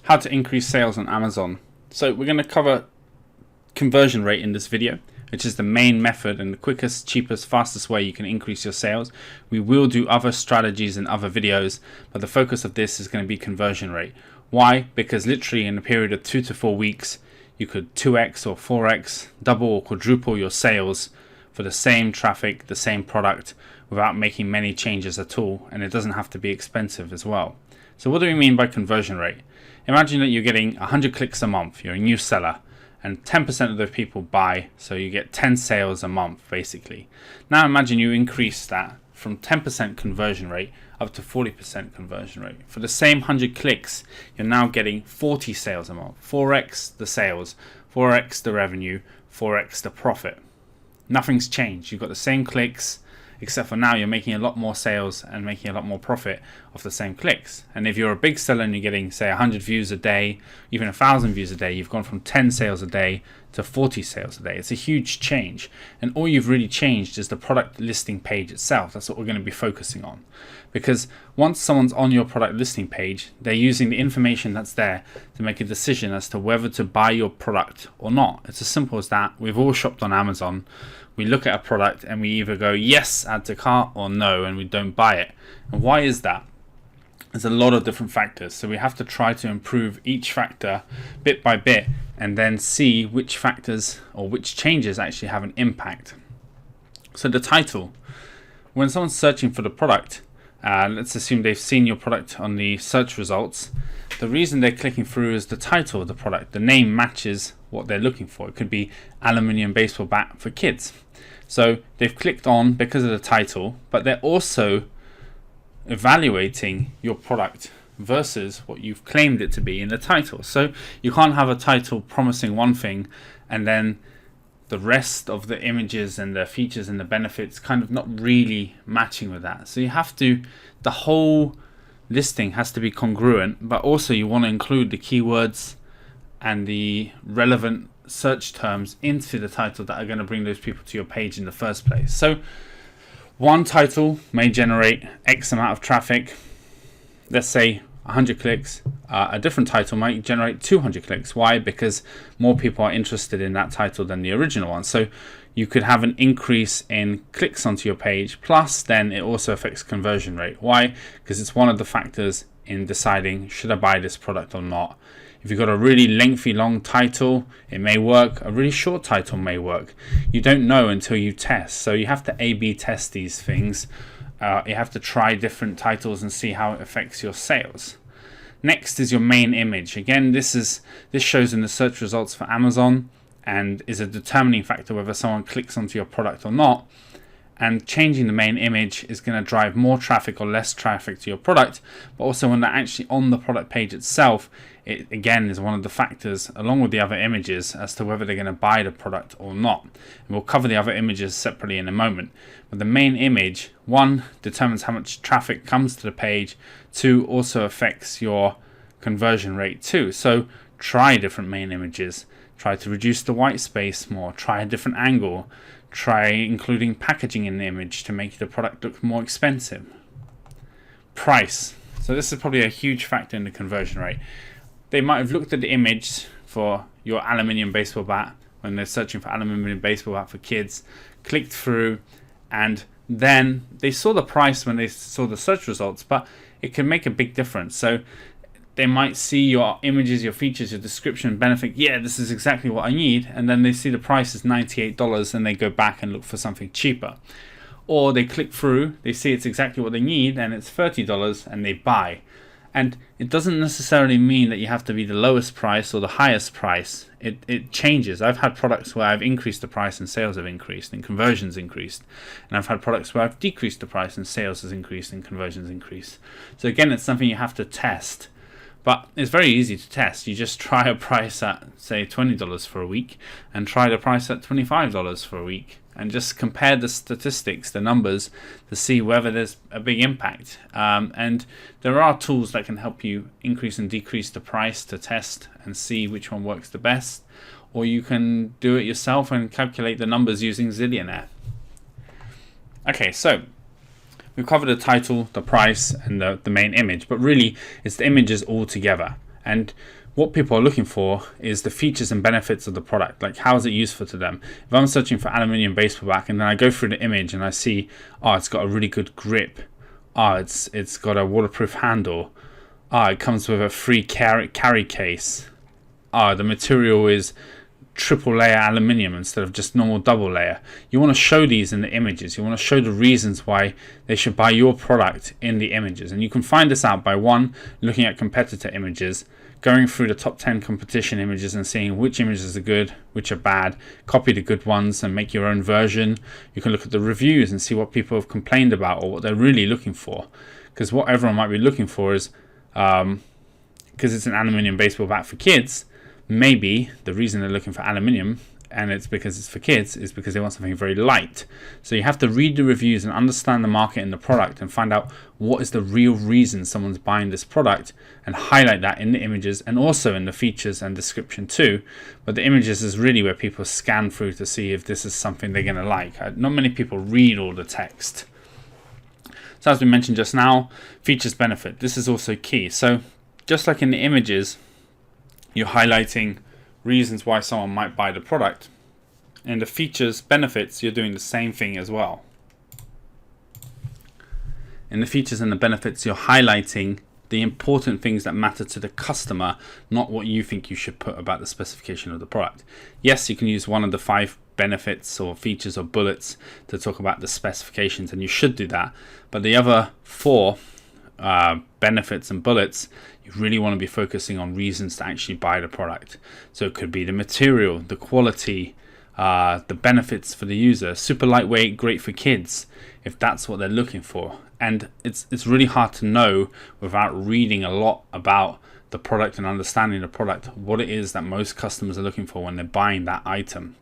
How to increase sales on Amazon. So we're going to cover conversion rate in this video, which is the main method and the quickest, cheapest, fastest way you can increase your sales. We will do other strategies in other videos, but the focus of this is going to be conversion rate. Why? Because literally in a period of 2 to 4 weeks, you could 2x or 4x, double or quadruple your sales for the same traffic, the same product, without making many changes at all, and it doesn't have to be expensive as well. So what do we mean by conversion rate? Imagine that you're getting 100 clicks a month, you're a new seller, and 10% of those people buy, so you get 10 sales a month basically. Now imagine you increase that from 10% conversion rate up to 40% conversion rate. For the same 100 clicks, you're now getting 40 sales a month, 4x the sales, 4x the revenue, 4x the profit. Nothing's changed. You've got the same clicks, except for now you're making a lot more sales and making a lot more profit off the same clicks. And if you're a big seller and you're getting, say, 100 views a day, even 1,000 views a day, you've gone from 10 sales a day to 40 sales a day. It's a huge change. And all you've really changed is the product listing page itself. That's what we're going to be focusing on. Because once someone's on your product listing page, they're using the information that's there to make a decision as to whether to buy your product or not. It's as simple as that. We've all shopped on Amazon. We look at a product and we either go yes, add to cart, or no, and we don't buy it. And why is that? There's a lot of different factors, so we have to try to improve each factor bit by bit and then see which factors or which changes actually have an impact. So the title, when someone's searching for the product, let's assume they've seen your product on the search results. The reason they're clicking through is the title of the product. The name matches what they're looking for. It could be aluminium baseball bat for kids. So they've clicked on because of the title, but they're also evaluating your product versus what you've claimed it to be in the title. So you can't have a title promising one thing and then the rest of the images and the features and the benefits kind of not really matching with that. So you have to, the whole listing has to be congruent, but also you want to include the keywords and the relevant search terms into the title that are going to bring those people to your page in the first place. So one title may generate X amount of traffic, let's say 100 clicks. A different title might generate 200 clicks. Why? Because more people are interested in that title than the original one. So you could have an increase in clicks onto your page, plus then it also affects conversion rate. Why? Because it's one of the factors in deciding should I buy this product or not. If you've got a really lengthy, long title, it may work. A really short title may work. You don't know until you test. So you have to A/B test these things. You have to try different titles and see how it affects your sales. Next is your main image. Again, this shows in the search results for Amazon and is a determining factor whether someone clicks onto your product or not. And changing the main image is going to drive more traffic or less traffic to your product, but also when they're actually on the product page itself, it again is one of the factors along with the other images as to whether they're going to buy the product or not. And we'll cover the other images separately in a moment. But the main image, one, determines how much traffic comes to the page, two, also affects your conversion rate too. So try different main images, try to reduce the white space more, try a different angle, try including packaging in the image to make the product look more expensive. Price. So this is probably a huge factor in the conversion rate. They might have looked at the image for your aluminium baseball bat when they're searching for aluminium baseball bat for kids, clicked through, and then they saw the price when they saw the search results, but it can make a big difference. So they might see your images, your features, your description, benefit. Yeah, this is exactly what I need. And then they see the price is $98 and they go back and look for something cheaper. Or they click through, they see it's exactly what they need and it's $30 and they buy. And it doesn't necessarily mean that you have to be the lowest price or the highest price. It changes. I've had products where I've increased the price and sales have increased and conversions increased. And I've had products where I've decreased the price and sales has increased and conversions increased. So again, it's something you have to test. But it's very easy to test. You just try a price at, say, $20 for a week and try the price at $25 for a week and just compare the statistics, the numbers, to see whether there's a big impact. And there are tools that can help you increase and decrease the price to test and see which one works the best. Or you can do it yourself and calculate the numbers using Zillionaire. Okay, so we've covered the title, the price, and the main image, but really it's the images all together. And what people are looking for is the features and benefits of the product. Like, how is it useful to them? If I'm searching for aluminium baseball bat and then I go through the image and I see, oh, it's got a really good grip. Oh, it's got a waterproof handle. Oh, it comes with a free carry case. Oh, the material is triple layer aluminium instead of just normal double layer. You want to show these in the images. You want to show the reasons why they should buy your product in the images. And you can find this out by, one, looking at competitor images, going through the top 10 competition images and seeing which images are good, which are bad, copy the good ones and make your own version. You can look at the reviews and see what people have complained about or what they're really looking for. Because what everyone might be looking for is, because it's an aluminium baseball bat for kids, maybe the reason they're looking for aluminium, and it's because it's for kids, is because they want something very light. So you have to read the reviews and understand the market and the product and find out what is the real reason someone's buying this product and highlight that in the images and also in the features and description too. But the images is really where people scan through to see if this is something they're going to like. Not many people read all the text. So as we mentioned just now, features benefit. This is also key. So just like in the images, you're highlighting reasons why someone might buy the product. In the features benefits, you're doing the same thing as well. In the features and the benefits, you're highlighting the important things that matter to the customer, not what you think you should put about the specification of the product. Yes, you can use one of the 5 benefits or features or bullets to talk about the specifications, and you should do that. But the other 4 benefits and bullets, you really want to be focusing on reasons to actually buy the product. So it could be the material, the quality, the benefits for the user, super lightweight, great for kids, if that's what they're looking for. And it's really hard to know without reading a lot about the product and understanding the product, what it is that most customers are looking for when they're buying that item.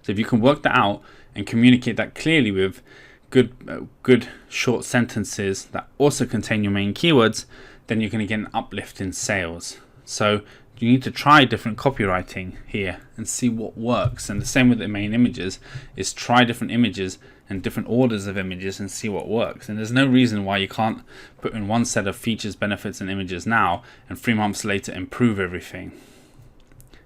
So if you can work that out and communicate that clearly with good short sentences that also contain your main keywords, then you're going to get an uplift in sales. So you need to try different copywriting here and see what works. And the same with the main images, is try different images and different orders of images and see what works. And there's no reason why you can't put in one set of features, benefits and images now and 3 months later improve everything.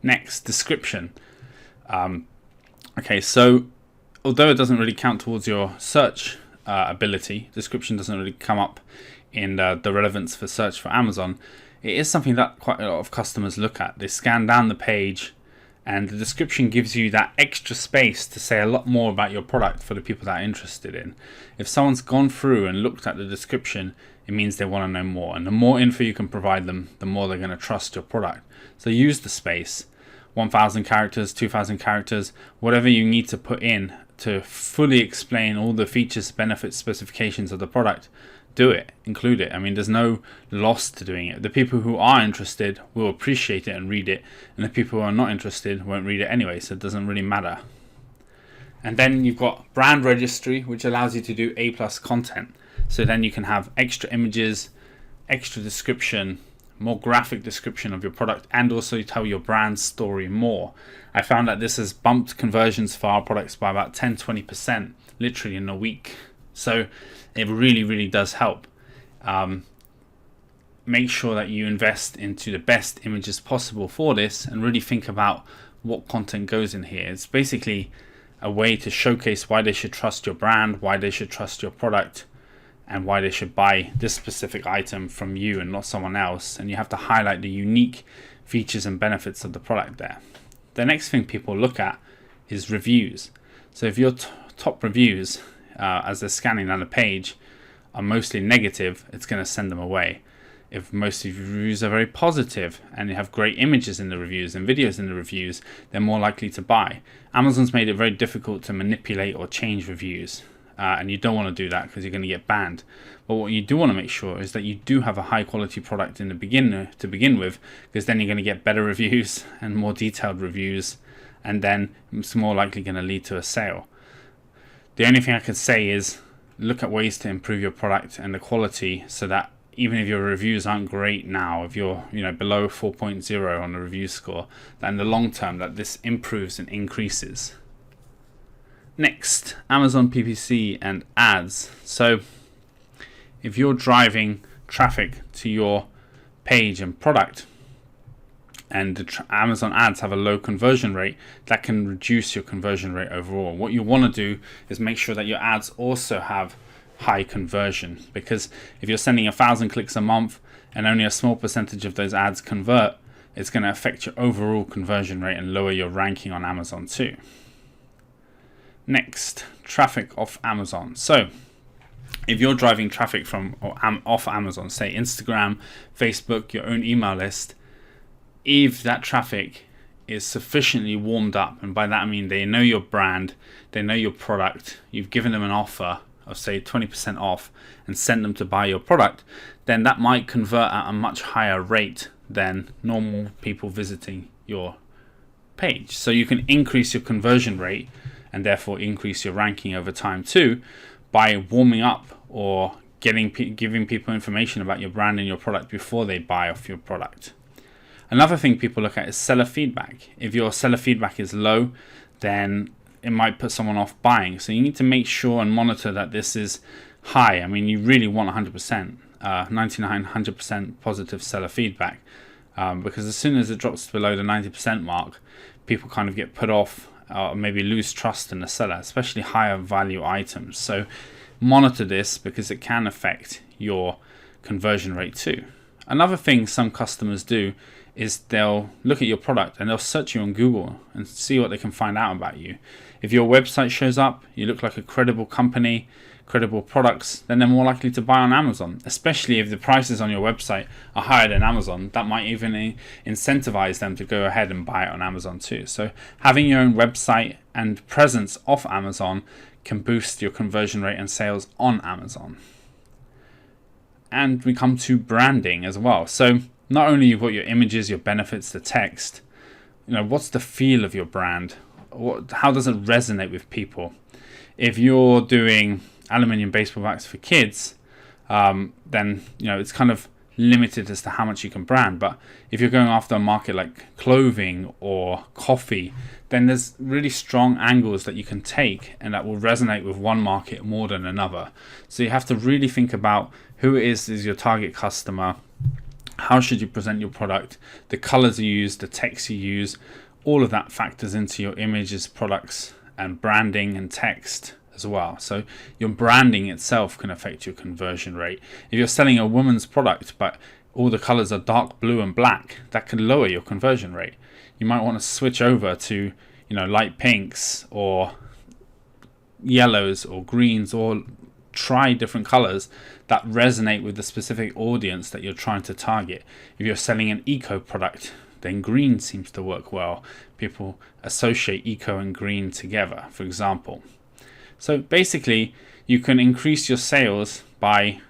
Next, description. Okay, so although it doesn't really count towards your search ability, description doesn't really come up in the relevance for search for Amazon, it is something that quite a lot of customers look at. They scan down the page and the description gives you that extra space to say a lot more about your product for the people that are interested in. If someone's gone through and looked at the description, it means they want to know more. And the more info you can provide them, the more they're going to trust your product. So use the space. 1,000 characters, 2,000 characters, whatever you need to put in to fully explain all the features, benefits, specifications of the product. Do it, include it. I mean, there's no loss to doing it. The people who are interested will appreciate it and read it, and the people who are not interested won't read it anyway, so it doesn't really matter. And then you've got brand registry, which allows you to do A+ content. So then you can have extra images, extra description, more graphic description of your product, and also tell your brand story more. I found that this has bumped conversions for our products by about 10-20%, literally in a week. So it really, really does help. Make sure that you invest into the best images possible for this and really think about what content goes in here. It's basically a way to showcase why they should trust your brand, why they should trust your product, and why they should buy this specific item from you and not someone else. And you have to highlight the unique features and benefits of the product there. The next thing people look at is reviews. So if your top reviews, as they're scanning down the page, are mostly negative, it's going to send them away. If most of your reviews are very positive and you have great images in the reviews and videos in the reviews, they're more likely to buy. Amazon's made it very difficult to manipulate or change reviews. And you don't want to do that because you're going to get banned. But what you do want to make sure is that you do have a high quality product to begin with, because then you're going to get better reviews and more detailed reviews, and then it's more likely going to lead to a sale. The only thing I can say is look at ways to improve your product and the quality, so that even if your reviews aren't great now, if you're below 4.0 on the review score, that in the long term that this improves and increases. Next, Amazon PPC and ads. So if you're driving traffic to your page and product, and the Amazon ads have a low conversion rate, that can reduce your conversion rate overall. What you want to do is make sure that your ads also have high conversion, because if you're sending 1,000 clicks a month and only a small percentage of those ads convert, it's going to affect your overall conversion rate and lower your ranking on Amazon too. Next, traffic off Amazon. So if you're driving traffic from or off Amazon, say Instagram, Facebook, your own email list, if that traffic is sufficiently warmed up, and by that I mean they know your brand, they know your product, you've given them an offer of say 20% off and sent them to buy your product, then that might convert at a much higher rate than normal people visiting your page. So you can increase your conversion rate and therefore increase your ranking over time too, by warming up or giving people information about your brand and your product before they buy off your product. Another thing people look at is seller feedback. If your seller feedback is low, then it might put someone off buying. So you need to make sure and monitor that this is high. I mean, you really want 100%, 99, 100% positive seller feedback, because as soon as it drops below the 90% mark, people kind of get put off or maybe lose trust in the seller, especially higher value items. So monitor this, because it can affect your conversion rate too. Another thing some customers do is they'll look at your product and they'll search you on Google and see what they can find out about you. If your website shows up, you look like a credible company, credible products, then they're more likely to buy on Amazon, especially if the prices on your website are higher than Amazon. That might even incentivize them to go ahead and buy it on Amazon too. So having your own website and presence off Amazon can boost your conversion rate and sales on Amazon. And we come to branding as well. So not only you've got your images, your benefits, the text, what's the feel of your brand? How does it resonate with people? If you're doing aluminium baseball bats for kids, then it's kind of limited as to how much you can brand. But if you're going after a market like clothing or coffee, then there's really strong angles that you can take and that will resonate with one market more than another. So you have to really think about who is your target customer, how should you present your product, the colors you use, the text you use, all of that factors into your images, products, and branding and text as well. So your branding itself can affect your conversion rate. If you're selling a woman's product but all the colors are dark blue and black, that can lower your conversion rate. You might want to switch over to light pinks or yellows or greens, or try different colors that resonate with the specific audience that you're trying to target. If you're selling an eco product, then green seems to work well. People associate eco and green together, for example. So basically, you can increase your sales by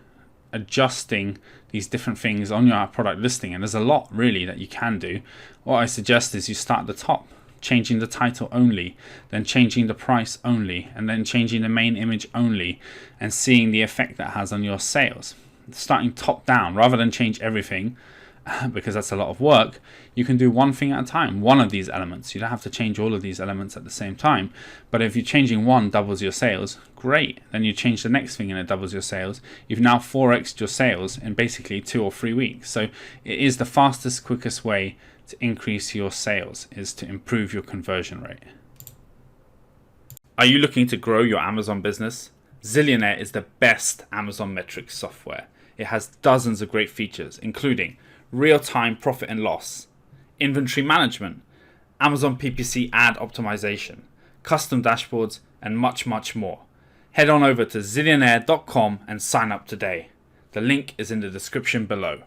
adjusting these different things on your product listing, and there's a lot really that you can do. What I suggest is you start at the top, changing the title only, then changing the price only, and then changing the main image only, and seeing the effect that has on your sales. Starting top down, rather than change everything, because that's a lot of work, you can do one thing at a time, one of these elements. You don't have to change all of these elements at the same time. But if you're changing one doubles your sales, great. Then you change the next thing and it doubles your sales. You've now 4x'd your sales in basically 2 or 3 weeks. So it is the fastest, quickest way to increase your sales, is to improve your conversion rate. Are you looking to grow your Amazon business? Zillionaire is the best Amazon metrics software. It has dozens of great features, including real-time profit and loss, inventory management, Amazon PPC ad optimization, custom dashboards, and much, much more. Head on over to zillionaire.com and sign up today. The link is in the description below.